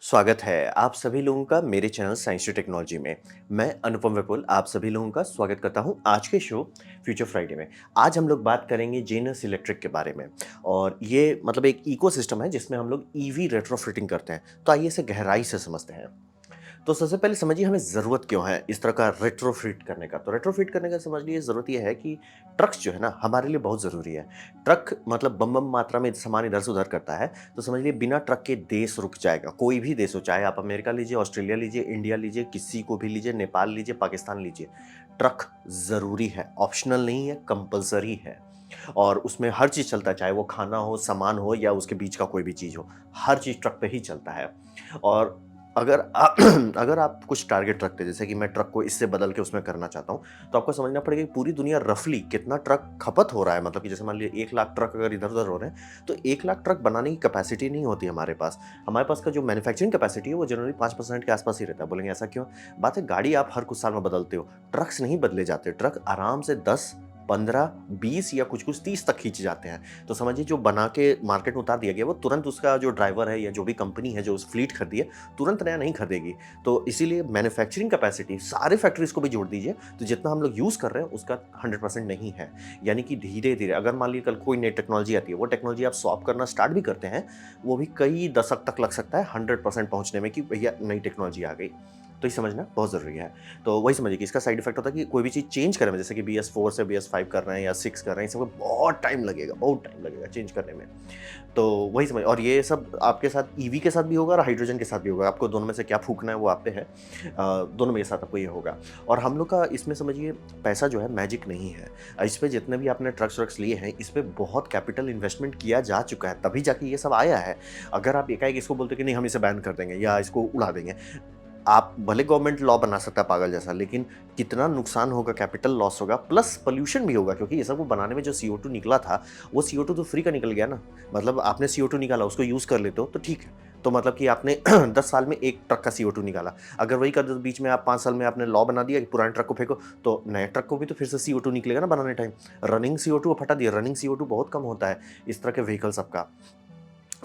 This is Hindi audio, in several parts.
स्वागत है आप सभी लोगों का मेरे चैनल साइंस टू टेक्नोलॉजी में। मैं अनुपम विपुल आप सभी लोगों का स्वागत करता हूं आज के शो फ्यूचर फ्राइडे में। आज हम लोग बात करेंगे जेनस इलेक्ट्रिक के बारे में और ये मतलब एक इकोसिस्टम है जिसमें हम लोग ईवी रेट्रोफिटिंग करते हैं। तो आइए इसे गहराई से समझते हैं। तो सबसे पहले समझिए हमें ज़रूरत क्यों है इस तरह का रेट्रोफिट करने का। तो रेट्रोफिट करने का समझ लीजिए ज़रूरत ये है कि ट्रक्स जो है ना हमारे लिए बहुत ज़रूरी है। ट्रक मतलब बम मात्रा में सामान इधर से उधर करता है। तो समझ लीजिए बिना ट्रक के देश रुक जाएगा। कोई भी देश हो, चाहे आप अमेरिका लीजिए, ऑस्ट्रेलिया लीजिए, इंडिया लीजिए, किसी को भी लीजिए, नेपाल लीजिए, पाकिस्तान लीजिए, ट्रक ज़रूरी है, ऑप्शनल नहीं है, कंपल्सरी है। और उसमें हर चीज़ चलता है, चाहे वो खाना हो, सामान हो या उसके बीच का कोई भी चीज़ हो, हर चीज़ ट्रक पे ही चलता है। और अगर आप अगर आप कुछ टारगेट रखते हैं, जैसे कि मैं ट्रक को इससे बदल के उसमें करना चाहता हूँ, तो आपको समझना पड़ेगा कि पूरी दुनिया रफली कितना ट्रक खपत हो रहा है। मतलब कि जैसे मान लीजिए 1 लाख ट्रक अगर इधर-उधर हो रहे हैं, तो 1 लाख ट्रक बनाने की कैपेसिटी नहीं होती हमारे पास। हमारे पास का जो मैन्युफैक्चरिंग कैपेसिटी है, वो जनरली 5% के आस-पास ही रहता है। बोलेंगे ऐसा क्यों? बात है, गाड़ी आप हर कुछ साल में बदलते हो, ट्रक्स नहीं बदले जाते। ट्रक आराम से 10, 15, 20 या कुछ-कुछ 30 तक खींच जाते हैं। तो समझिए जो बना के मार्केट में उतार दिया गया, वो तुरंत उसका जो ड्राइवर है या जो भी कंपनी है जो उस फ्लीट खरीदी है, तुरंत नया नहीं खरीदेगी। तो इसीलिए मैन्युफैक्चरिंग कैपेसिटी सारे फैक्ट्रीज़ को भी जोड़ दीजिए, तो जितना हम लोग यूज़ कर रहे हैं उसका 100% नहीं है। यानी कि धीरे-धीरे अगर मान लीजिए कल कोई नई टेक्नोलॉजी आती है, वो टेक्नोलॉजी आप स्वैप करना स्टार्ट भी करते हैं, वो भी कई दशक तक लग सकता है 100% पहुँचने में कि भैया नई टेक्नोलॉजी आ गई। तो ये समझना बहुत ज़रूरी है। तो वही समझिए कि इसका साइड इफ़ेक्ट होता है कि कोई भी चीज़ चेंज करें में, जैसे कि BS4 से BS5 कर रहे हैं या 6 कर रहे हैं, इस सबमें बहुत टाइम लगेगा चेंज करने में। तो वही समझ, और ये सब आपके साथ ईवी के साथ भी होगा और हाइड्रोजन के साथ भी होगा। आपको दोनों में से क्या फूँकना है वो आप पे है। दोनों में के साथ आपको ये होगा। और हम लोग का इसमें समझिए पैसा जो है मैजिक नहीं है। इस पे जितने भी आपने ट्रक्स-व्रक्स लिए हैं, इस पे बहुत कैपिटल इन्वेस्टमेंट किया जा चुका है, तभी जाके ये सब आया है। अगर आप एकाएक इसको बोलते कि नहीं हम इसे बैन कर देंगे या इसको उड़ा देंगे, आप भले गवर्नमेंट लॉ बना सकता है पागल जैसा, लेकिन कितना नुकसान होगा, कैपिटल लॉस होगा, प्लस पॉल्यूशन भी होगा, क्योंकि ये सब को बनाने में जो CO2 निकला था, वो CO2 तो फ्री का निकल गया ना। मतलब आपने CO2 निकाला, उसको यूज़ कर लेते हो तो ठीक है। तो मतलब कि आपने 10 साल में 1 ट्रक का CO2 निकाला। अगर वही कर दो तो बीच में आप 5 साल में आपने लॉ बना दिया कि पुराने ट्रक को फेंको, तो नए ट्रक को भी तो फिर से CO2 निकलेगा ना बनाने टाइम। रनिंग CO2 हटा दिया, रनिंग CO2 बहुत कम होता है इस तरह के व्हीकल सबका।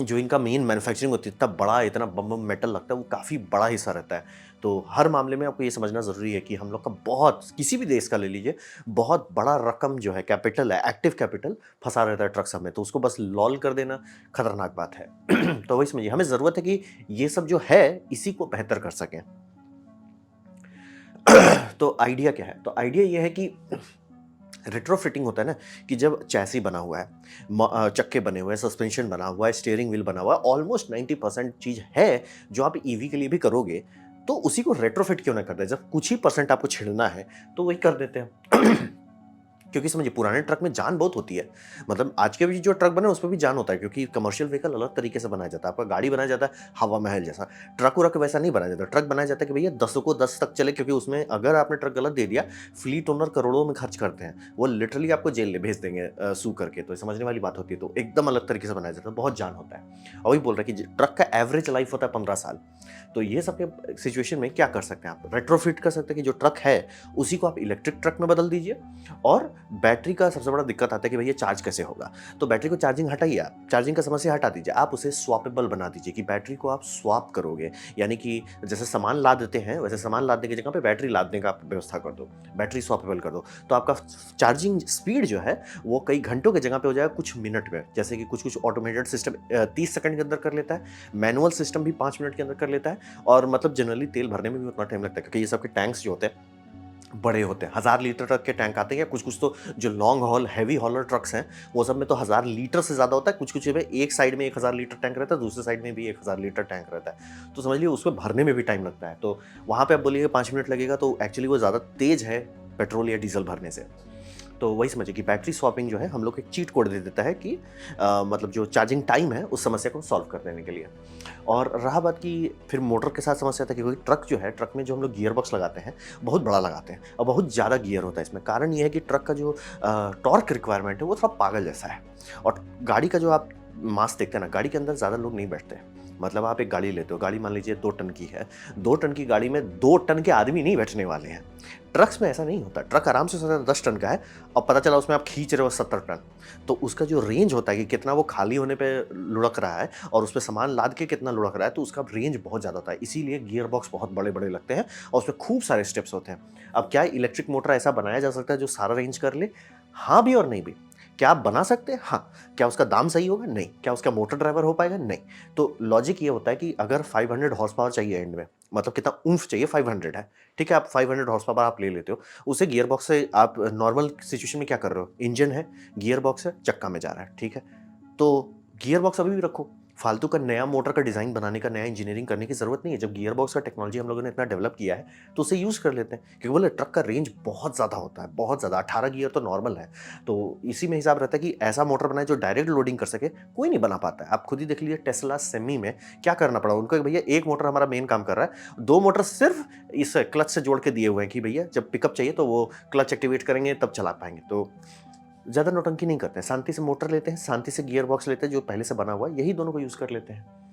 जो इनका मेन मैन्युफैक्चरिंग होती है, इतना बड़ा, इतना बम-बम मेटल लगता है, वो काफ़ी बड़ा हिस्सा रहता है। तो हर मामले में आपको ये समझना ज़रूरी है कि हम लोग का बहुत, किसी भी देश का ले लीजिए, बहुत बड़ा रकम जो है, कैपिटल है, एक्टिव कैपिटल फँसा रहता है ट्रक सब में, तो उसको बस लॉल कर देना खतरनाक बात है। तो वही समझिए, हमें ज़रूरत है कि ये सब जो है, इसी को बेहतर कर सकें। तो आइडिया क्या है? तो आइडिया ये है कि रेट्रोफिटिंग होता है ना, कि जब चैसी बना हुआ है, चक्के बने हुए हैं, सस्पेंशन बना हुआ है, स्टीयरिंग व्हील बना हुआ है, ऑलमोस्ट 90% चीज़ है जो आप ईवी के लिए भी करोगे, तो उसी को रेट्रोफिट क्यों ना कर दें? जब कुछ ही परसेंट आपको छिड़ना है, तो वही कर देते हैं। क्योंकि समझिए पुराने ट्रक में जान बहुत होती है। मतलब आज के भी जो ट्रक बने हैं उसमें भी जान होता है, क्योंकि कमर्शियल व्हीकल अलग तरीके से बनाया जाता है। आपका गाड़ी बनाया जाता है हवा महल जैसा। ट्रक-व्रक वैसा नहीं बनाया जाता। ट्रक बनाया जाता है कि भैया 10 को 10 तक चले, क्योंकि उसमें अगर आपने ट्रक गलत दे दिया, फ्लीट ओनर करोड़ों में खर्च करते हैं। वो लिटरली आपको जेल ले भेज देंगे सू करके। तो समझने वाली बात होती है। तो एकदम अलग तरीके से बनाया जाता है, बहुत जान होता है। और वही बोल रहे हैं कि ट्रक का एवरेज लाइफ होता है 15 साल। तो ये सब के सिचुएशन में क्या कर सकते हैं आप? रेट्रोफिट कर सकते हैं कि जो ट्रक है उसी को आप इलेक्ट्रिक ट्रक में बदल दीजिए। और बैटरी का सबसे बड़ा दिक्कत आता है कि भैया चार्ज कैसे होगा? तो बैटरी को चार्जिंग हटाइए आप, चार्जिंग का समस्या हटा दीजिए, आप उसे स्वैपेबल बना दीजिए कि बैटरी को आप स्वैप करोगे। यानी कि जैसे सामान लाद देते हैं, वैसे सामान लादने की जगह पे बैटरी लादने का आप व्यवस्था कर दो, बैटरी स्वैपेबल कर दो। तो आपका चार्जिंग स्पीड जो है, वो कई घंटों की जगह पे हो जाएगा कुछ मिनट में। जैसे कि कुछ-कुछ ऑटोमेटेड सिस्टम 30 सेकंड के अंदर कर लेता है, मैनुअल सिस्टम भी 5 मिनट के अंदर कर लेता है, और मतलब जनरली तेल भरने में भी उतना टाइम लगता है, क्योंकि ये सब के टैंक्स जो होते हैं बड़े होते हैं। 1000 लीटर तक के टैंक आते हैं, या कुछ-कुछ तो जो लॉन्ग हॉल हेवी हॉलर ट्रक्स हैं, वो सब में तो 1000 लीटर से ज़्यादा होता है। कुछ-कुछ में एक साइड में 1000 लीटर टैंक रहता है, दूसरे साइड में भी 1000 लीटर टैंक रहता है। तो समझ लीजिए उसमें भरने में भी टाइम लगता है। तो वहाँ पे आप बोलिएगा 5 मिनट लगेगा, तो एक्चुअली वो ज़्यादा तेज़ है पेट्रोल या डीज़ल भरने से। तो वही समझिए कि बैटरी स्वैपिंग जो है हम लोग को एक चीट कोड दे देता है कि मतलब जो चार्जिंग टाइम है उस समस्या को सॉल्व कर देने के लिए। और रहा बात कि फिर मोटर के साथ समस्या था, क्योंकि ट्रक जो है, ट्रक में जो हम लोग गियर बॉक्स लगाते हैं, बहुत बड़ा लगाते हैं और बहुत ज़्यादा गियर होता है इसमें। कारण ये है कि ट्रक का जो टॉर्क रिक्वायरमेंट है वो थोड़ा पागल जैसा है। और गाड़ी का जो आप मास देखते हैं ना, गाड़ी के अंदर ज़्यादा लोग नहीं बैठते हैं। मतलब आप एक गाड़ी लेते हो, गाड़ी मान लीजिए 2 टन की है, 2 टन की गाड़ी में 2 टन के आदमी नहीं बैठने वाले हैं। ट्रक्स में ऐसा नहीं होता, ट्रक आराम से सोचा 10 टन का है और पता चला उसमें आप खींच रहे हो 70 टन। तो उसका जो रेंज होता है कि कितना वो खाली होने पे लुढ़क रहा है और उसपे सामान लाद के कितना लुढ़क रहा है, तो उसका रेंज बहुत ज़्यादा होता है। इसीलिए गियर बॉक्स बहुत बड़े-बड़े लगते हैं और उसमें खूब सारे स्टेप्स होते हैं। अब क्या इलेक्ट्रिक मोटर ऐसा बनाया जा सकता है जो सारा रेंज कर ले? हाँ भी और नहीं भी। क्या आप बना सकते हैं? हाँ। क्या उसका दाम सही होगा? नहीं। क्या उसका मोटर ड्राइवर हो पाएगा? नहीं। तो लॉजिक ये होता है कि अगर 500 हॉर्स पावर चाहिए एंड में, मतलब कितना ऊम्फ चाहिए, 500 है, ठीक है, आप 500 हॉर्स पावर आप ले लेते हो, उसे गियर बॉक्स से आप नॉर्मल सिचुएशन में क्या कर रहे हो? इंजन है, गियर बॉक्स है, चक्का में जा रहा है, ठीक है? तो गियर बॉक्स अभी भी रखो, फालतू का नया मोटर का डिज़ाइन बनाने का, नया इंजीनियरिंग करने की ज़रूरत नहीं है। जब गियर बॉक्स का टेक्नोलॉजी हम लोगों ने इतना डेवलप किया है, तो उसे यूज़ कर लेते हैं। क्योंकि बोले ट्रक का रेंज बहुत ज़्यादा होता है, बहुत ज़्यादा, 18 गियर तो नॉर्मल है। तो इसी में हिसाब रहता है कि ऐसा मोटर बनाए जो डायरेक्ट लोडिंग कर सके, कोई नहीं बना पाता है। आप खुद ही देख लीजिए टेस्ला सेमी में क्या करना पड़ा उनको कि भैया एक मोटर हमारा मेन काम कर रहा है, 2 मोटर सिर्फ इस क्लच से जोड़ के दिए हुए हैं कि भैया जब पिकअप चाहिए तो वो क्लच एक्टिवेट करेंगे तब चला पाएँगे। तो ज़्यादा नौटंकी नहीं करते हैं, शांति से मोटर लेते हैं, शांति से गियर बॉक्स लेते हैं जो पहले से बना हुआ है, यही दोनों को यूज़ कर लेते हैं।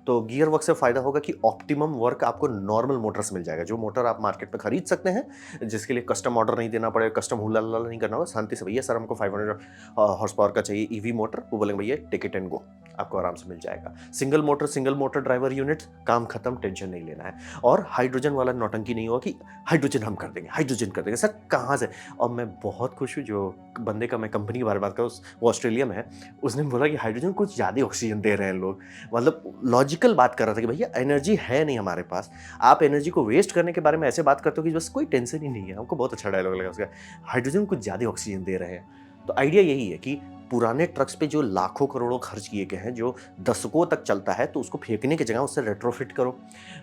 तो गियर बॉक्स से फ़ायदा होगा कि ऑप्टिमम वर्क आपको नॉर्मल मोटर से मिल जाएगा, जो मोटर आप मार्केट में खरीद सकते हैं, जिसके लिए कस्टम ऑर्डर नहीं देना पड़ेगा, कस्टम हुला-लला नहीं करना होगा, शांति से भैया सर हमको 500 हॉर्स पावर का चाहिए ईवी मोटर, वो बोलेंगे भैया टेक इट एंड गो, आपको आराम से मिल जाएगा। सिंगल मोटर ड्राइवर यूनिट, काम खत्म, टेंशन नहीं लेना है। और हाइड्रोजन वाला नौटंकी नहीं होगा कि हाइड्रोजन हम कर देंगे, सर कहाँ से? और मैं बहुत खुश हूँ जो बंदे का, मैं कंपनी के बारे में बात करूँ, वो ऑस्ट्रेलिया में है, उसने बोला कि हाइड्रोजन कुछ ज़्यादा ऑक्सीजन दे रहे हैं लोग। मतलब लॉजिकल बात कर रहा था कि भैया एनर्जी है नहीं हमारे पास, आप एनर्जी को वेस्ट करने के बारे में ऐसे बात करते हो कि बस कोई टेंशन ही नहीं है। हमको बहुत अच्छा डायलॉग लगा उसका, हाइड्रोजन कुछ ज़्यादा ऑक्सीजन दे रहे हैं। तो आइडिया यही है कि पुराने ट्रक्स पे जो लाखों करोड़ों खर्च किए गए हैं, जो दशकों तक चलता है, तो उसको फेंकने की जगह उससे रेट्रोफिट करो।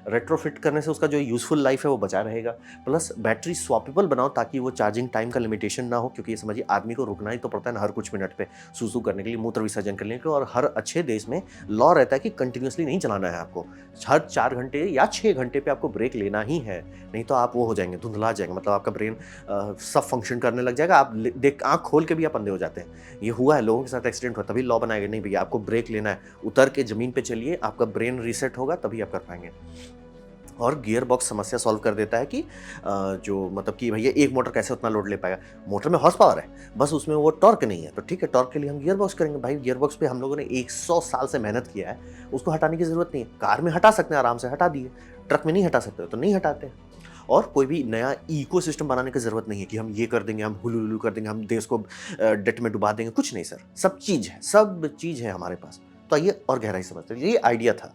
रेट्रोफिट करने से उसका जो यूज़फुल लाइफ है वो बचा रहेगा। प्लस बैटरी स्वैपेबल बनाओ ताकि वो चार्जिंग टाइम का लिमिटेशन ना हो, क्योंकि ये समझिए आदमी को रुकना ही तो पड़ता है ना हर कुछ मिनट पे सूसू करने के लिए, मूत्र विसर्जन करने के लिए। और हर अच्छे देश में लॉ रहता है कि कंटिन्यूअसली नहीं चलाना है आपको, हर 4 घंटे या 6 घंटे पे आपको ब्रेक लेना ही है, नहीं तो आप वो हो जाएंगे, धुंधला जाएंगे, मतलब आपका ब्रेन सब फंक्शन करने लग जाएगा, आप देख आँख खोल के भी आप अंधे हो जाते हैं। ये हुआ है, लोगों के साथ एक्सीडेंट हुआ, तभी लॉ बनाया गया, नहीं भैया आपको ब्रेक लेना है, उतर के ज़मीन पे चलिए, आपका ब्रेन रीसेट होगा तभी आप कर पाएँगे। और गियर बॉक्स समस्या सॉल्व कर देता है कि जो मतलब कि भैया एक मोटर कैसे उतना लोड ले पाएगा, मोटर में हॉर्स पावर है, बस उसमें वो टॉर्क नहीं है, तो ठीक है टॉर्क के लिए हम गियर बॉक्स करेंगे। भाई गियर बॉक्स पे हम लोगों ने 100 साल से मेहनत किया है, उसको हटाने की ज़रूरत नहीं है। कार में हटा सकते हैं, आराम से हटा दिए, ट्रक में नहीं हटा सकते तो नहीं हटाते। और कोई भी नया इकोसिस्टम बनाने की ज़रूरत नहीं है कि हम ये कर देंगे, हम हुलू-लुलू कर देंगे, हम देश को डेट में डुबा देंगे, कुछ नहीं सर, सब चीज़ है हमारे पास। तो आइए और गहराई से समझते हैं, ये आइडिया था।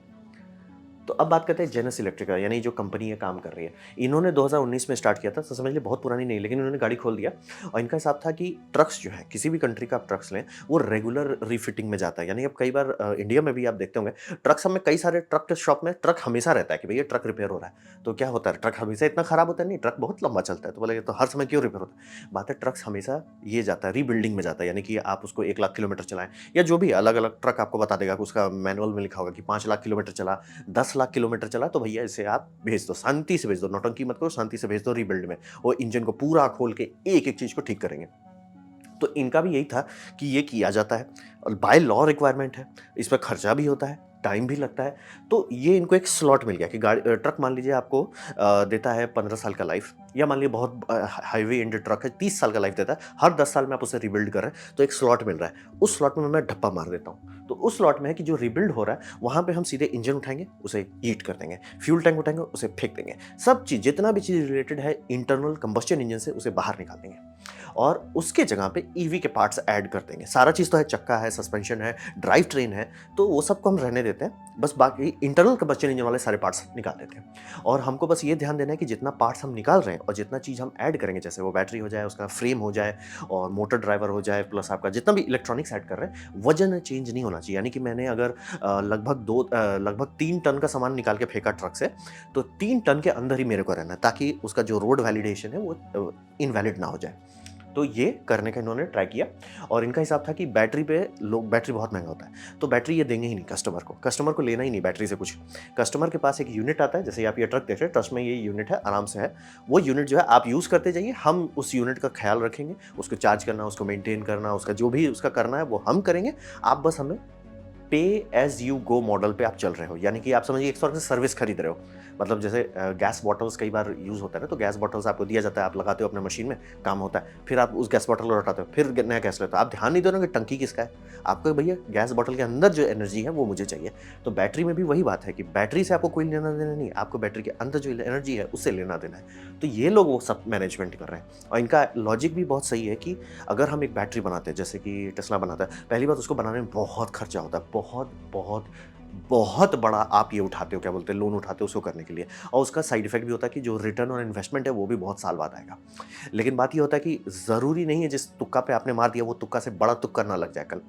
तो अब बात करते हैं जेनस इलेक्ट्रिक का, यानी जो कंपनी ये काम कर रही है। इन्होंने 2019 में स्टार्ट किया था, तो समझ लीजिए बहुत पुरानी नहीं, लेकिन इन्होंने गाड़ी खोल दिया और इनका हिसाब था कि ट्रक्स जो है, किसी भी कंट्री का आप ट्रक्स लें, वो रेगुलर रिफिटिंग में जाता है। यानी अब कई बार इंडिया में भी आप देखते होंगे, ट्रक्स में कई सारे ट्रक के शॉप में ट्रक हमेशा रहता है कि भैया ट्रक रिपेयर हो रहा है। तो क्या होता है, ट्रक हमेशा इतना खराब होता है? नहीं, ट्रक बहुत लंबा चलता है, तो बोले तो हर समय क्यों रिपेयर होता है? बात है ट्रक्स हमेशा ये जाता है, रीबिल्डिंग में जाता है, यानी कि आप उसको 1 लाख किलोमीटर चलाएँ या जो भी अलग-अलग ट्रक आपको बता देगा कि उसका मैनुअल में लिखा होगा कि 5 लाख किलोमीटर चला, 10 लाख किलोमीटर चला, तो भैया इसे आप भेज दो, शांति से भेज दो, नौटंकी मत करो, शांति से भेज दो रीबिल्ड में। वो इंजन को पूरा खोल के एक-एक चीज़ को ठीक करेंगे। तो इनका भी यही था कि ये किया जाता है और बाय लॉ रिक्वायरमेंट है, इस पे खर्चा भी होता है, टाइम भी लगता है। तो ये इनको एक स्लॉट मिल गया कि ट्रक मान लीजिए आपको देता है 15 साल का लाइफ, या मान लीजिए बहुत हाईवे एंड ट्रक है 30 साल का लाइफ देता है, हर 10 साल में आप उसे रिबिल्ड कर रहे हैं, तो एक स्लॉट मिल रहा है। उस स्लॉट में मैं ढप्पा मार देता हूँ। तो उस स्लॉट में है कि जो रिबिल्ड हो रहा है, वहाँ पे हम सीधे इंजन उठाएँगे, उसे हीट कर देंगे, फ्यूल टैंक उठाएँगे, उसे फेंक देंगे। सब चीज़, जितना भी चीज़ रिलेटेड है इंटरनल कंबस्चन इंजन से, उसे बाहर निकाल देंगे और उसके जगह पे ईवी के पार्ट्स ऐड कर देंगे। सारा चीज़ तो है, चक्का है, सस्पेंशन है, ड्राइव ट्रेन है, तो वो सबको हम रहने देते हैं। बस बाकी इंटरनल कंबस्चन इंजन वाले सारे पार्ट्स निकाल देते हैं और हमको बस ये ध्यान देना है कि जितना पार्ट्स हम निकाल रहे हैं और जितना चीज़ हम ऐड करेंगे, जैसे वो बैटरी हो जाए, उसका फ्रेम हो जाए और मोटर ड्राइवर हो जाए, प्लस आपका जितना भी इलेक्ट्रॉनिक्स ऐड कर रहे हैं, वजन चेंज नहीं होना चाहिए। यानी कि मैंने अगर लगभग 3 टन का सामान निकाल के फेंका ट्रक से, तो 3 टन के अंदर ही मेरे को रहना है, ताकि उसका जो रोड वैलिडेशन है वो इनवैलिड ना हो जाए। तो ये करने का इन्होंने ट्राई किया और इनका हिसाब था कि बैटरी पे लोग, बैटरी बहुत महंगा होता है, तो बैटरी ये देंगे ही नहीं कस्टमर को लेना ही नहीं बैटरी से कुछ। कस्टमर के पास एक यूनिट आता है, जैसे आप ये ट्रक देख रहे हैं, ट्रस्ट में ये यूनिट है, आराम से है। वो यूनिट जो है आप यूज़ करते जाइए, हम उस यूनिट का ख्याल रखेंगे, उसको चार्ज करना, उसको मेंटेन करना, उसका जो भी उसका करना है वो हम करेंगे, आप बस हमें पे एज यू गो मॉडल पे आप चल रहे हो, यानी कि आप समझिए एक तरह से सर्विस खरीद रहे हो। मतलब जैसे गैस बॉटल्स कई बार यूज़ होता है ना, तो गैस बॉटल्स आपको दिया जाता है, आप लगाते हो अपने मशीन में, काम होता है, फिर आप उस गैस बॉटल को हटाते हो, फिर नया गैस लेते हो। आप ध्यान नहीं दे रहे हो कि टंकी किसका है, आपको भैया गैस बॉटल के अंदर जो एनर्जी है वो मुझे चाहिए। तो बैटरी में भी वही बात है कि बैटरी से आपको कोई लेना देना नहीं है, आपको बैटरी के अंदर जो एनर्जी है उससे लेना देना है। तो ये लोग वो सब मैनेजमेंट कर रहे हैं, और इनका लॉजिक भी बहुत सही है कि अगर हम एक बैटरी बनाते हैं, जैसे कि टेस्ला बनाता है, पहली बात उसको बनाने में बहुत खर्चा होता है, बहुत बहुत बहुत बड़ा आप ये उठाते हो, क्या बोलते हैं, लोन उठाते हो उसको करने के लिए, और उसका साइड इफेक्ट भी होता है कि जो रिटर्न और इन्वेस्टमेंट है वो भी बहुत साल बाद आएगा। लेकिन बात ये होता है कि ज़रूरी नहीं है जिस तुक्का पे आपने मार दिया वो तुक्का से बड़ा तुक्का ना लग जाए कल।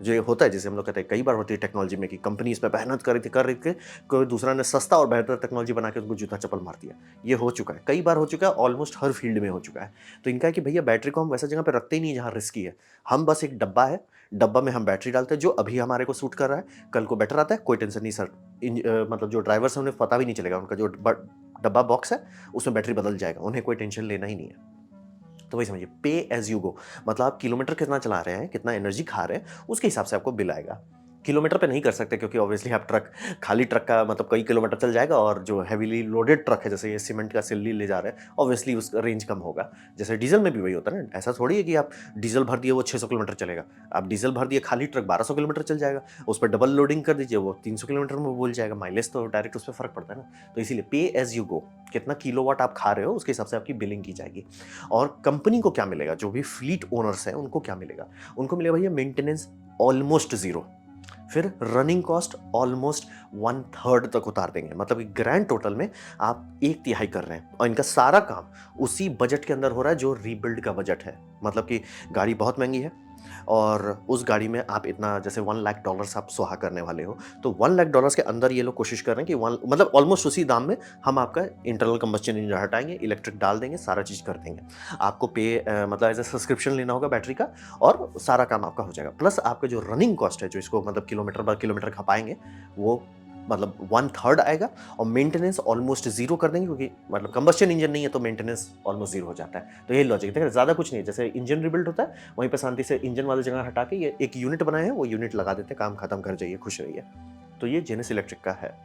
जो ये होता है, जैसे हम लोग कहते हैं, कई बार होती है टेक्नोलॉजी में कि कंपनी इस पे मेहनत कर रही थी, कोई दूसरा ने सस्ता और बेहतर टेक्नोलॉजी बना के उनको जूता चप्पल मार दिया। ये हो चुका है, कई बार हो चुका है, ऑलमोस्ट हर फील्ड में हो चुका है। तो इनका है कि भैया बैटरी को हम वैसा जगह पे रखते ही नहीं जहाँ रिस्की है। हम बस एक डब्बा है, डब्बा में हम बैटरी डालते हैं जो अभी हमारे को सूट कर रहा है, कल को बेटर आता है, कोई टेंशन नहीं सर। मतलब जो ड्राइवर्स हैं उन्हें पता भी नहीं चलेगा, उनका जो डब्बा बॉक्स है उसमें बैटरी बदल जाएगा, उन्हें कोई टेंशन लेना ही नहीं है। तो वही समझिए, पे एज यू गो, मतलब आप किलोमीटर कितना चला रहे हैं, कितना एनर्जी खा रहे हैं, उसके हिसाब से आपको बिल आएगा। किलोमीटर पे नहीं कर सकते, क्योंकि ऑब्वियसली आप खाली ट्रक का मतलब कई किलोमीटर चल जाएगा, और जो हैवीली लोडेड ट्रक है, जैसे ये सीमेंट का सिल्ली ले जा रहे हैं, ऑब्वियसली उसका रेंज कम होगा। जैसे डीजल में भी वही होता है ना, ऐसा थोड़ी है कि आप डीजल भर दिए वो 600 किलोमीटर चलेगा। आप डीजल भर दिए, खाली ट्रक 1200 किलोमीटर चल जाएगा, उस पर डबल लोडिंग कर दीजिए, वो 300 किलोमीटर में बोल जाएगा। माइलेज तो डायरेक्ट उस पर फर्क पड़ता है ना। तो इसीलिए पे एज यू गो, कितना किलोवाट आप खा रहे हो उसके हिसाब से आपकी बिलिंग की जाएगी। और कंपनी को क्या मिलेगा, जो भी फ्लीट ओनर्स हैं उनको क्या मिलेगा, उनको मिलेगा भैया मेंटेनेंस ऑलमोस्ट जीरो, फिर रनिंग कॉस्ट ऑलमोस्ट 1/3 तक उतार देंगे। मतलब ग्रैंड टोटल में आप 1/3 कर रहे हैं, और इनका सारा काम उसी बजट के अंदर हो रहा है जो रीबिल्ड का बजट है। मतलब कि गाड़ी बहुत महंगी है, और उस गाड़ी में आप इतना, जैसे $1 लाख आप सुहा करने वाले हो, तो $1 लाख के अंदर ये लोग कोशिश कर रहे हैं कि मतलब ऑलमोस्ट उसी दाम में हम आपका इंटरनल कंबस्चन इंजन हटाएंगे, इलेक्ट्रिक डाल देंगे, सारा चीज़ कर देंगे। आपको मतलब एज ए सब्सक्रिप्शन लेना होगा बैटरी का, और सारा काम आपका हो जाएगा। प्लस आपका जो रनिंग कॉस्ट है, जो इसको मतलब किलोमीटर बाय किलोमीटर खपाएंगे, वो मतलब 1/3 आएगा, और मेंटेनेंस ऑलमोस्ट जीरो कर देंगे, क्योंकि मतलब कंबस्चन इंजन नहीं है तो मेंटेनेंस ऑलमोस्ट जीरो हो जाता है। तो यही लॉजिक है, ज़्यादा कुछ नहीं है। जैसे इंजन रिबिल्ड होता है, वहीं पे शांति से इंजन वाली जगह हटा के ये एक यूनिट बनाए हैं, वो यूनिट लगा देते हैं, काम खत्म, कर जाइए, खुश रहिए। तो ये जेनेसिस इलेक्ट्रिक का है।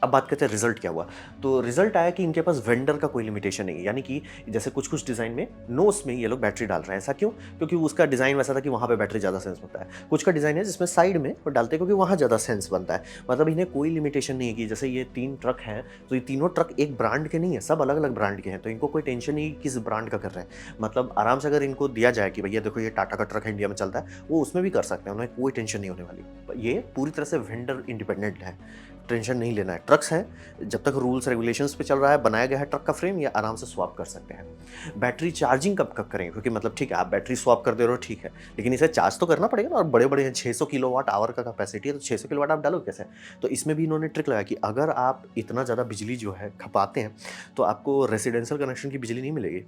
अब बात करते हैं रिजल्ट क्या हुआ। तो रिजल्ट आया कि इनके पास वेंडर का कोई लिमिटेशन नहीं है, यानी कि जैसे कुछ कुछ डिज़ाइन में नोस में ये लोग बैटरी डाल रहे हैं। ऐसा क्यों? क्योंकि उसका डिज़ाइन वैसा था कि वहाँ पे बैटरी ज़्यादा सेंस होता है। कुछ का डिज़ाइन है जिसमें साइड में वो डालते हैं क्योंकि वहाँ ज़्यादा सेंस बनता है। मतलब इन्हें कोई लिमिटेशन नहीं है कि जैसे ये 3 ट्रक हैं, तो ये तीनों ट्रक एक ब्रांड के नहीं है, सब अलग अलग ब्रांड के हैं, तो इनको कोई टेंशन नहीं किस ब्रांड का कर रहे हैं। मतलब आराम से अगर इनको दिया जाए कि भैया देखो ये टाटा का ट्रक है, इंडिया में चलता है, वो उसमें भी कर सकते हैं, उन्हें कोई टेंशन नहीं होने वाली। ये पूरी तरह से वेंडर इंडिपेंडेंट है, टेंशन नहीं लेना है। ट्रक्स हैं, जब तक रूल्स रेगुलेशंस पे चल रहा है, बनाया गया है ट्रक का फ्रेम, ये आराम से स्वैप कर सकते हैं। बैटरी चार्जिंग कब कब करेंगे, क्योंकि मतलब ठीक है आप बैटरी स्वैप कर दे रहे हो, ठीक है, लेकिन इसे चार्ज तो करना पड़ेगा ना, और बड़े बड़े 600 किलोवाट आवर का कैपेसिटी है, तो 600 किलोवाट आप डालोगे कैसे? तो इसमें भी इन्होंने ट्रिक लगाया कि अगर आप इतना ज़्यादा बिजली जो है खपाते हैं, तो आपको रेसिडेंशियल कनेक्शन की बिजली नहीं मिलेगी,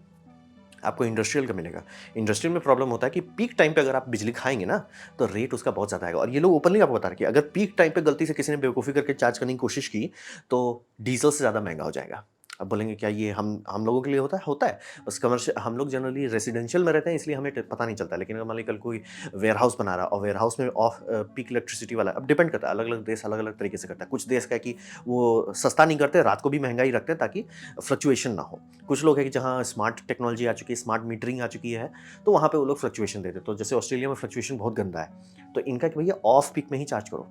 आपको इंडस्ट्रियल का मिलेगा। इंडस्ट्रियल में प्रॉब्लम होता है कि पीक टाइम पे अगर आप बिजली खाएँगे ना, तो रेट उसका बहुत ज़्यादा आएगा, और ये लोग ओपनली आपको बता रहे हैं कि अगर पीक टाइम पे गलती से किसी ने बेवकूफ़ी करके चार्ज करने की कोशिश की, तो डीज़ल से ज़्यादा महँगा हो जाएगा। अब बोलेंगे क्या ये हम लोगों के लिए होता है? होता है। बस कमर्शियल हम लोग जनरली रेज़िडेंशियल में रहते हैं, इसलिए हमें पता नहीं चलता। लेकिन अगर मान लीजिए कल कोई वेयरहाउस बना रहा है, और वेयरहाउस में पीक इलेक्ट्रिसिटी वाला, अब डिपेंड करता है, अलग-अलग देश अलग-अलग तरीके से करता है। कुछ देश क्या है कि वो सस्ता नहीं करते, रात को भी महँगा ही रखते हैं ताकि फ्लक्चुएशन ना हो। कुछ लोग हैं कि जहाँ स्मार्ट टेक्नोलॉजी आ चुकी है, स्मार्ट मीटरिंग आ चुकी है, तो वहाँ पे वो लोग फ्लक्चुएशन देते हैं। तो जैसे ऑस्ट्रेलिया में फ्लक्चुएशन बहुत गंदा है, तो इनका कि भैया ऑफ पीक में ही चार्ज करो,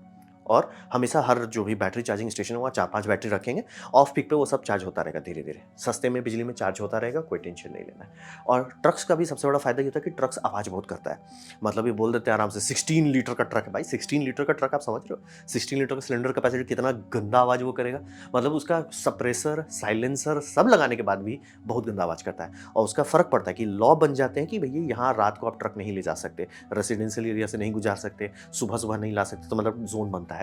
और हमेशा हर जो भी बैटरी चार्जिंग स्टेशन होगा 4-5 बैटरी रखेंगे, ऑफ पीक पे वो सब चार्ज होता रहेगा धीरे-धीरे। सस्ते में बिजली में चार्ज होता रहेगा, कोई टेंशन नहीं लेना है। और ट्रक्स का भी सबसे बड़ा फ़ायदा ये होता है कि ट्रक्स आवाज़ बहुत करता है। मतलब ये बोल देते हैं आराम से 16 लीटर का ट्रक है, भाई 16 लीटर का ट्रक आप समझ रहे हो? 16 लीटर का सिलेंडर कैपेसिटी, कितना गंदा आवाज़ वो करेगा। मतलब उसका सप्रेसर, साइलेंसर सब लगाने के बाद भी बहुत गंदा आवाज़ करता है, और उसका फ़र्क पड़ता है कि लॉ बन जाते हैं कि भैया यहाँ रात को आप ट्रक नहीं ले जा सकते, रेसिडेंशियल एरिया से नहीं गुजार सकते, सुबह-सुबह नहीं ला सकते, तो मतलब ज़ोन बनता है।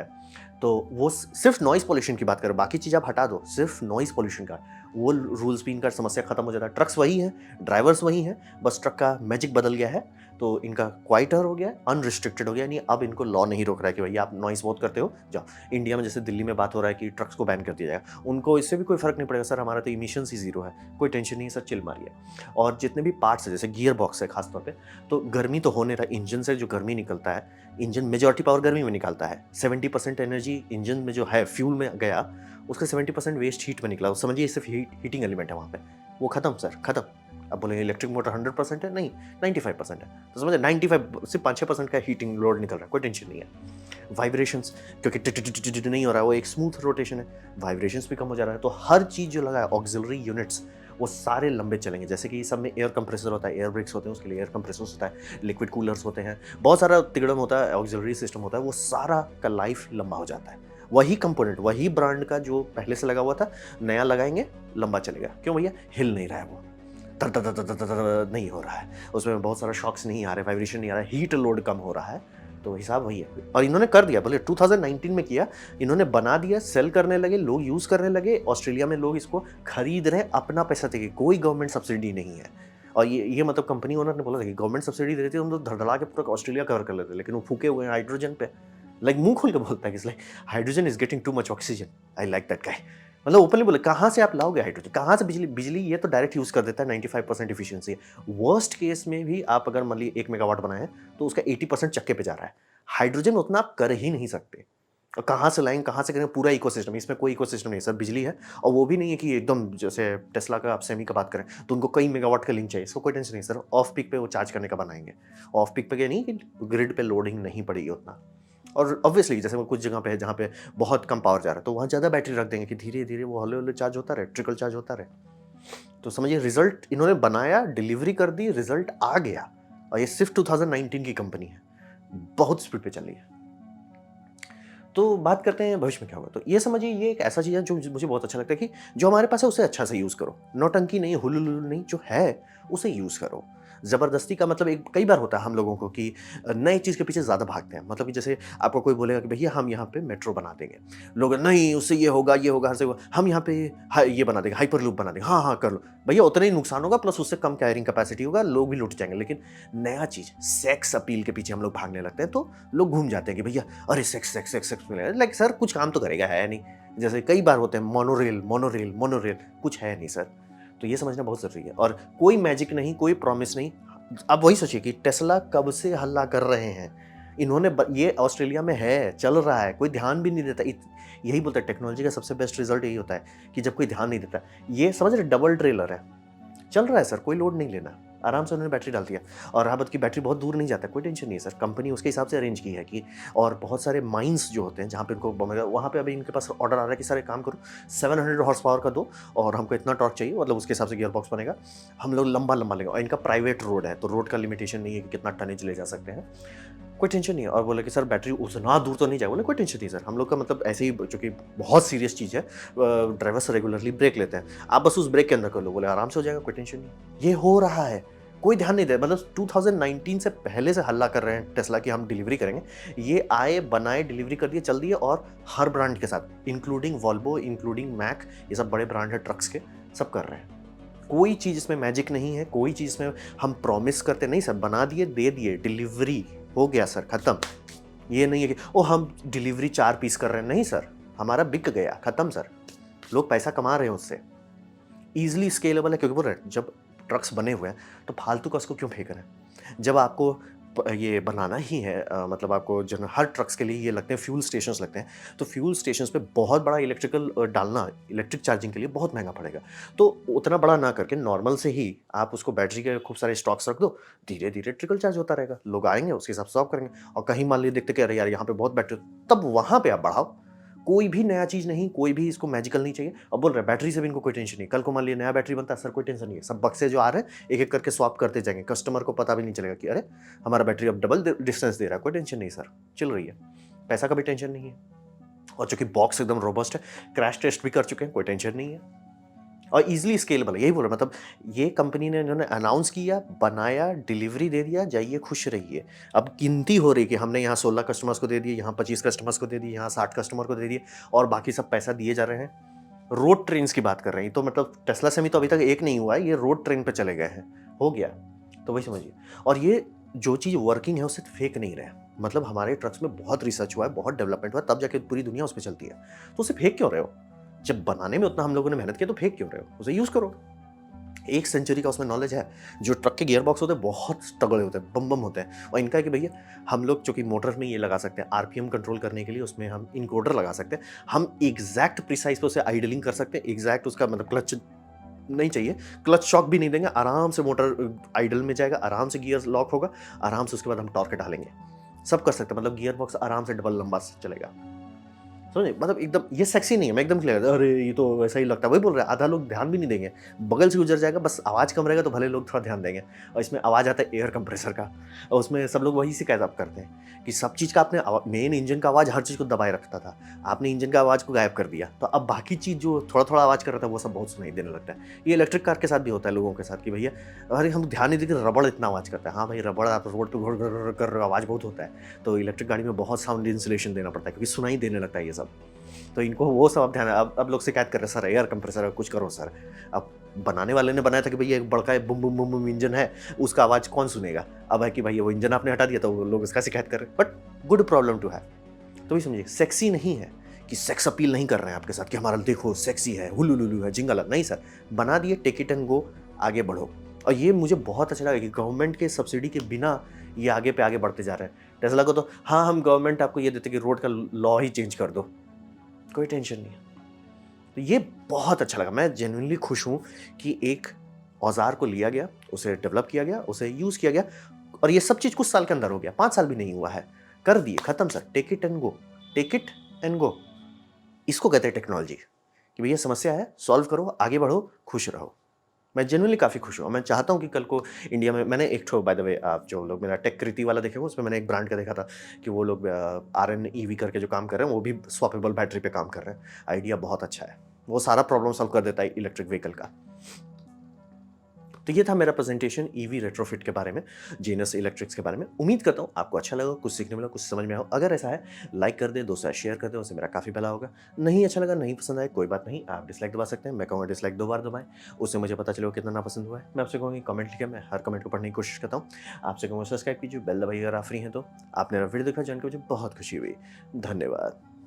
तो वो सिर्फ नॉइज़ पॉल्यूशन की बात करें, बाकी चीज़ आप हटा दो, सिर्फ नॉइज़ पॉल्यूशन का, वो रूल्स भी इनका समस्या खत्म हो जाता है। ट्रक्स वही हैं, ड्राइवर्स वही हैं, बस ट्रक का मैजिक बदल गया है, तो इनका क्वाइटर हो गया, अनरिस्ट्रिक्टेड हो गया, यानी अब इनको लॉ नहीं रोक रहा है कि भैया आप नॉइज़ बहुत करते हो, जाओ। इंडिया में जैसे दिल्ली में बात हो रहा है कि ट्रक्स को बैन कर दिया जाएगा, उनको इससे भी कोई फ़र्क नहीं पड़ेगा, सर हमारा तो इमिशंस ही ज़ीरो है, कोई टेंशन नहीं है सर, चिल मारिए। और जितने भी पार्ट्स हैं, जैसे गियर बॉक्स है खास तौर पे, तो गर्मी तो हो नहीं रहा, इंजन से जो गर्मी निकलता है, इंजन मेजॉरिटी पावर गर्मी में निकालता है, 70% एनर्जी इंजन में जो है फ्यूल में गया, उसका 70% वेस्ट हीट में निकला। समझिए सिर्फ हीटिंग एलिमेंट है वहाँ पे, वो खत्म सर, खत्म। अब बोलेंगे इलेक्ट्रिक मोटर 100% है, नहीं 95% है, तो समझे 95 सिर्फ 5-6% का हीटिंग लोड निकल रहा है, कोई टेंशन नहीं है। वाइब्रेशंस क्योंकि टिट नहीं हो रहा है, वो एक स्मूथ रोटेशन है, वाइब्रेशंस भी कम हो जा रहा है। तो हर चीज़ जो लगा है, ऑक्सिलरी यूनिट्स वो सारे लंबे चलेंगे। जैसे कि सब में एयर कंप्रेसर होता है, एयर ब्रेक्स होते हैं, उसके लिए एयर कंप्रेसर्स होता है, लिक्विड कूलर्स होते हैं, बहुत सारा तिगड़म होता है, ऑक्सिलरी सिस्टम होता है, वो सारा का लाइफ लंबा हो जाता है। वही कंपोनेंट, वही ब्रांड का जो पहले से लगा हुआ था, नया लगाएंगे, लंबा चलेगा। क्यों भैया? हिल नहीं रहा है वो, तर तर तर तर तर तर नहीं हो रहा है, उसमें बहुत सारा शॉक्स नहीं आ रहे, वाइब्रेशन नहीं आ रहा है, हीट लोड कम हो रहा है। तो हिसाब वही है, और इन्होंने कर दिया, बोले 2019 में किया, इन्होंने बना दिया, सेल करने लगे, लोग यूज़ करने लगे, ऑस्ट्रेलिया में लोग इसको खरीद रहे हैं अपना पैसा देके, कोई गवर्नमेंट सब्सिडी नहीं है। और ये मतलब कंपनी ओनर ने बोला था कि गवर्नमेंट सब्सिडी दे रही थी, हम तो धड़धड़ा के पूरा ऑस्ट्रेलिया कवर कर लेते, लेकिन वो फूके हुए हैं हाइड्रोजन पे। लाइक मुंह खोल के बोलता है कि like hydrogen is getting too much oxygen, I like that guy. मतलब ओपनली बोले, कहाँ से आप लाओगे हाइड्रोजन, कहाँ से बिजली? बिजली ये तो डायरेक्ट यूज़ कर देता है, 95% इफिशियंसी है। वर्स्ट केस में भी आप अगर मान लीजिए 1 मेगावाट बनाए तो उसका 80% चक्के पे जा रहा है। हाइड्रोजन उतना आप कर ही नहीं सकते, और कहाँ से लाएंगे, कहाँ से करेंगे? पूरा इकोसिस्टम, इसमें कोई इकोसिस्टम नहीं है सर, बिजली है, और वो भी नहीं है कि एकदम जैसे टेस्ला का आप सेमी का बात करें तो उनको कई मेगावाट का लिंक चाहिए, इसको कोई टेंशन नहीं सर, ऑफ पीक पे वो चार्ज करने का बनाएंगे। ऑफ पीक पे क्या नहीं कि ग्रिड पे लोडिंग नहीं पड़ेगी उतना। और ऑब्वियसली जैसे वो कुछ जगह पे है जहाँ पे बहुत कम पावर जा रहा है, तो वहाँ ज़्यादा बैटरी रख देंगे कि धीरे धीरे वो हौले हौले चार्ज होता रहे, ट्रिकल चार्ज होता रहे। तो समझिए रिजल्ट इन्होंने बनाया, डिलीवरी कर दी, रिजल्ट आ गया, और ये सिर्फ 2019 की कंपनी है, बहुत स्पीड पे चल रही है। तो बात करते हैं भविष्य में क्या होगा। तो ये समझिए, ये एक ऐसा चीज़ है जो मुझे बहुत अच्छा लगता है कि जो हमारे पास है उसे अच्छा से यूज़ करो, नौटंकी नहीं, हुलुलुलु नहीं, जो है उसे यूज़ करो। ज़बरदस्ती का मतलब एक कई बार होता है हम लोगों को कि नए चीज़ के पीछे ज़्यादा भागते हैं। मतलब कि जैसे आपको कोई बोलेगा कि भैया हम यहाँ पे मेट्रो बना देंगे, लोग नहीं उससे ये होगा, ये होगा, हर से होगा, हम यहाँ पे ये बना देंगे, हाइपर लूप बना देंगे, हाँ हाँ कर लो भैया, उतना ही नुकसान होगा, प्लस उससे कम कैरिंग कैपेसिटी होगा, लोग भी लुट जाएंगे। लेकिन नया चीज़ सेक्स अपील के पीछे हम लोग भागने लगते हैं, तो लोग घूम जाते हैं कि भैया अरे सेक्स सेक्स सेक्स सेक्स मिलेगा, लाइक सर कुछ काम तो करेगा, है नहीं। जैसे कई बार होते हैं मोनोरेल मोनोरेल मोनोरेल, कुछ है नहीं सर। तो ये समझना बहुत ज़रूरी है, और कोई मैजिक नहीं, कोई प्रॉमिस नहीं। अब वही सोचिए कि टेस्ला कब से हल्ला कर रहे हैं, इन्होंने ये ऑस्ट्रेलिया में है, चल रहा है, कोई ध्यान भी नहीं देता। यही बोलता है टेक्नोलॉजी का सबसे बेस्ट रिजल्ट यही होता है कि जब कोई ध्यान नहीं देता। ये समझ रहे, डबल ट्रेलर है, चल रहा है सर, कोई लोड नहीं लेना, आराम से उन्होंने बैटरी डाल दिया। और रहा बात की बैटरी बहुत दूर नहीं जाता, कोई टेंशन नहीं है सर, कंपनी उसके हिसाब से अरेंज की है कि, और बहुत सारे माइंस जो होते हैं जहाँ पे इनको वहाँ पे अभी इनके पास ऑर्डर आ रहा है कि सारे काम करो 700 हॉर्स पावर का दो, और हमको इतना टॉर्क चाहिए, मतलब उसके हिसाब से गियर बॉक्स बनेगा, हम लोग लंबा लंबा लेंगे। और इनका प्राइवेट रोड है, तो रोड का लिमिटेशन नहीं है कि कितना टनेज ले जा सकते हैं, कोई टेंशन नहीं है। और बोले कि सर बैटरी उतना दूर तो नहीं जाए, बोले कोई टेंशन नहीं सर, हम लोग का मतलब ऐसे ही, चूँकि बहुत सीरियस चीज़ है, ड्राइवर्स रेगुलरली ब्रेक लेते हैं, आप बस उस ब्रेक के अंदर कर लो, बोले आराम से हो जाएगा, कोई टेंशन नहीं। ये हो रहा है, कोई ध्यान नहीं दे, मतलब 2019 से पहले से हल्ला कर रहे हैं टेस्ला की हम डिलीवरी करेंगे, ये आए, बनाए, डिलीवरी कर दिए, चल दिए, और हर ब्रांड के साथ, इंक्लूडिंग वॉल्वो, इंक्लूडिंग मैक, ये सब बड़े ब्रांड है ट्रक्स के, सब कर रहे हैं। कोई चीज़ इसमें मैजिक नहीं है, कोई चीज़ इसमें हम प्रॉमिस करते नहीं सर, बना दिए, दे दिए, डिलीवरी हो गया सर, खत्म। ये नहीं है कि ओ हम डिलीवरी 4 पीस कर रहे हैं, नहीं सर, हमारा बिक गया, खत्म सर, लोग पैसा कमा रहे हैं उससे, ईजिली स्केलेबल है। क्योंकि बोल रहे जब ट्रक्स बने हुए हैं तो फालतू का उसको क्यों फेंक रहे हैं, जब आपको ये बनाना ही है, मतलब आपको जन हर ट्रक्स के लिए ये लगते हैं, फ्यूल स्टेशंस लगते हैं, तो फ्यूल स्टेशंस पे बहुत बड़ा इलेक्ट्रिकल डालना, इलेक्ट्रिक चार्जिंग के लिए बहुत महंगा पड़ेगा। तो उतना बड़ा ना करके नॉर्मल से ही आप उसको बैटरी के खूब सारे स्टॉक्स रख दो, धीरे धीरे ट्रिकल चार्ज होता रहेगा, लोग आएंगे उसके हिसाब से ऑफ करेंगे। और कहीं मान लीजिए देखते कि अरे यार यहाँ पे बहुत बैटरी, तब वहाँ पे आप बढ़ाओ। कोई भी नया चीज़ नहीं, कोई भी इसको मैजिकल नहीं चाहिए। अब बोल रहे हैं बैटरी से भी इनको कोई टेंशन नहीं, कल को मान लीजिए नया बैटरी बनता है, सर कोई टेंशन नहीं है, सब बक्से जो आ रहे हैं एक एक करके स्वैप करते जाएंगे, कस्टमर को पता भी नहीं चलेगा कि अरे हमारा बैटरी अब डबल डिस्टेंस दे रहा है, कोई टेंशन नहीं सर, चल रही है, पैसा का भी टेंशन नहीं है। और चूंकि बॉक्स एकदम रोबस्ट है, क्रैश टेस्ट भी कर चुके हैं, कोई टेंशन नहीं है। और ईज़िली स्केलेबल है, यही बोल रहा हूँ मतलब ये कंपनी ने इन्होंने अनाउंस किया, बनाया, डिलीवरी दे दिया, जाइए खुश रहिए। अब गिनती हो रही है कि हमने यहाँ 16 कस्टमर्स को दे दिए, यहाँ 25 कस्टमर्स को दे दिए, यहाँ 60 कस्टमर को दे दिए और बाकी सब पैसा दिए जा रहे हैं। रोड ट्रेन्स की बात कर रहे हैं, तो मतलब टेस्ला सेमी तो अभी तक एक नहीं हुआ है, ये रोड ट्रेन पे चले गए हैं, हो गया। तो वही समझिए और ये जो चीज़ वर्किंग है उसे फेंक नहीं रहे हैं। मतलब हमारे ट्रक्स में बहुत रिसर्च हुआ है, बहुत डेवलपमेंट हुआ है, तब जाके पूरी दुनिया उस पे चलती है। तो उसे फेंक क्यों रहे हो? जब बनाने में उतना हम लोगों ने मेहनत की तो फेंक क्यों रहे हो? उसे यूज़ करो। 1 सेंचुरी का उसमें नॉलेज है। जो ट्रक के गियर बॉक्स होते हैं बहुत तगड़े होते हैं, बम-बम होते हैं और इनका है कि भैया हम लोग चूँकि मोटर में ये लगा सकते हैं, आरपीएम कंट्रोल करने के लिए उसमें हम इनकोडर लगा सकते हैं। हम एग्ज़ैक्ट प्रिसाइज़ पे उसे आइडलिंग कर सकते हैं, एग्ज़ैक्ट उसका मतलब क्लच नहीं चाहिए, क्लच शॉक भी नहीं देंगे, आराम से मोटर आइडल में जाएगा, आराम से गियर लॉक होगा, आराम से उसके बाद हम टॉर्क डालेंगे। सब कर सकते हैं मतलब गियर बॉक्स आराम से डबल लंबा चलेगा। समझे? मतलब एकदम ये सेक्सी नहीं है, मैं एकदम क्लियर अरे! ये तो वैसा ही लगता है, वही बोल रहे हैं आधा लोग ध्यान भी नहीं देंगे। बगल से गुज़र जाएगा बस आवाज़ कम रहेगा तो भले लोग थोड़ा ध्यान देंगे और इसमें आवाज़ आता है एयर कंप्रेसर का और उसमें सब लोग वही शिकायत आप करते हैं कि सब चीज़ का आपने मेन इंजन का आवाज़ हर चीज़ को दबाए रखता था। आपने इंजन का आवाज़ को गायब कर दिया, तो अब बाकी चीज़ जो थोड़ा-थोड़ा आवाज़ कर रहा था वो सब बहुत सुनाई देने लगता है। ये इलेक्ट्रिक कार के साथ भी होता है लोगों के साथ कि भैया अरे! हम ध्यान नहीं देते रबड़ इतना आवाज़ करता है। हाँ भाई रबड़ आप रोड पे घुड़ घुड़ कर रहे हो आवाज़ बहुत होता है। तो इलेक्ट्रिक गाड़ी में बहुत साउंड इंसुलेशन देना पड़ता है क्योंकि सुनाई देने लगता है ये सब। तो इनको वो सब अब ध्यान अब लोग शिकायत कर रहे हैं सर एयर कंप्रेसर है कुछ करो सर। अब बनाने वाले ने बनाया था कि भैया एक बड़का boom boom boom boom engine है, उसका आवाज़ कौन सुनेगा? अब है कि भैया वो इंजन आपने हटा दिया तो वो लोग इसका शिकायत कर रहे हैं। But good problem to have. तो भी समझिए सेक्सी नहीं है कि सेक्स अपील नहीं कर रहे हैं आपके साथ कि हमारा देखो सेक्सी है, हुलुलुलु है, जिंगल नहीं सर। बना दिए टेक इट एंड गो आगे बढ़ो। और ये मुझे बहुत अच्छा लगा कि गवर्नमेंट के सब्सिडी के बिना ये आगे पे आगे बढ़ते जा रहे हैं। टेस्ला को तो हाँ, हम गवर्नमेंट आपको ये देते कि रोड का लॉ ही चेंज कर दो। कोई टेंशन नहीं है। तो ये बहुत अच्छा लगा, मैं जेनुइनली खुश हूँ कि एक औज़ार को लिया गया, उसे डेवलप किया गया, उसे यूज़ किया गया और ये सब चीज़ कुछ साल के अंदर हो गया, 5 साल भी नहीं हुआ है। कर दिए, खत्म sir, take it and go, take it and go. इसको कहते हैं टेक्नोलॉजी कि भैया समस्या है, सॉल्व करो, आगे बढ़ो, खुश रहो। मैं जेनुइनली काफ़ी खुश हूँ और मैं चाहता हूँ कि कल को इंडिया में मैंने एक ठो बाय द वे आप जो लोग मेरा टेक कृति वाला देखे हो उसमें मैंने एक ब्रांड का देखा था कि वो लोग आरएन ईवी करके जो काम कर रहे हैं वो भी स्वैपेबल बैटरी पे काम कर रहे हैं। आइडिया बहुत अच्छा है। वो सारा प्रॉब्लम सॉल्व कर देता है इलेक्ट्रिक व्हीकल का। तो ये था मेरा प्रेजेंटेशन ईवी रेट्रोफिट के बारे में, जेनस इलेक्ट्रिक्स के बारे में। उम्मीद करता हूँ आपको अच्छा लगा, कुछ सीखने मिला, कुछ समझ में आया हो। अगर ऐसा है लाइक कर दें, दोस्तों शेयर कर दें, उससे मेरा काफ़ी भला होगा। नहीं अच्छा लगा, नहीं पसंद आया, कोई बात नहीं, आप डिसलाइक दबा सकते हैं। मैं कहूँगा डिसलाइक 2 बार दबाएँ, उससे मुझे पता चलेगा कितना नापसंद हुआ है। मैं आपसे कहूँगी कमेंट लिखें, मैं हर कमेंट को पढ़ने की कोशिश करता हूँ। आपसे कहूँगा सब्सक्राइब कीजिए, बेल दबाइए अगर आप फ्री हैं तो। आपने मेरा वीडियो देखा जान के मुझे बहुत खुशी हुई। धन्यवाद।